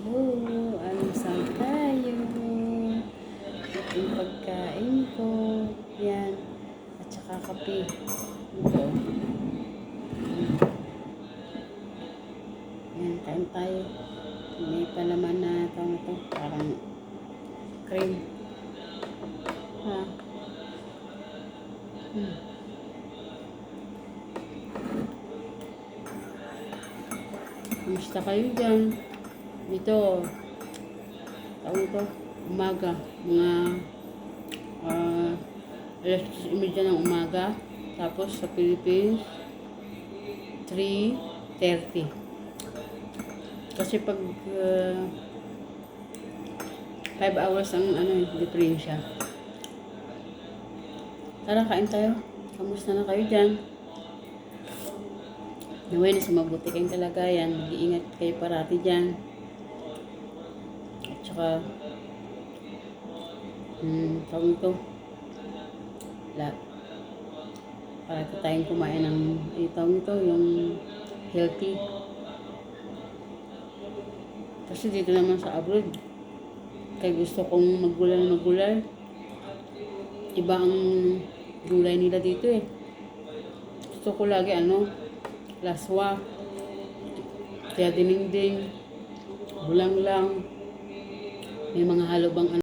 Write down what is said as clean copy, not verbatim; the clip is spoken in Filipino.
Hello, almusal tayo. Yung pagkain ko. Yan. At saka kape. Ito. Yan, kain tayo. May palaman na ito. Parang cream. Ha? Kumusta kayo dyan? Ito, tawag ito, umaga, mga alas 10:30 ng umaga, tapos sa Philippines, 3:30. Kasi pag 5 hours ang diferensya. Tara, kain tayo. Kamusta na kayo dyan? Naway na sa mabuti kayong kalagayan. Mag-iingat kayo parati dyan. At saka, tawag ito. Parati tayong kumain ng, tawag ito, yung healthy. Kasi dito naman sa abroad, kaya gusto kong maggulay. Iba ang gulay nila dito eh. Gusto ko lagi laswa, kaya dininding, bulang lang, may mga halo bang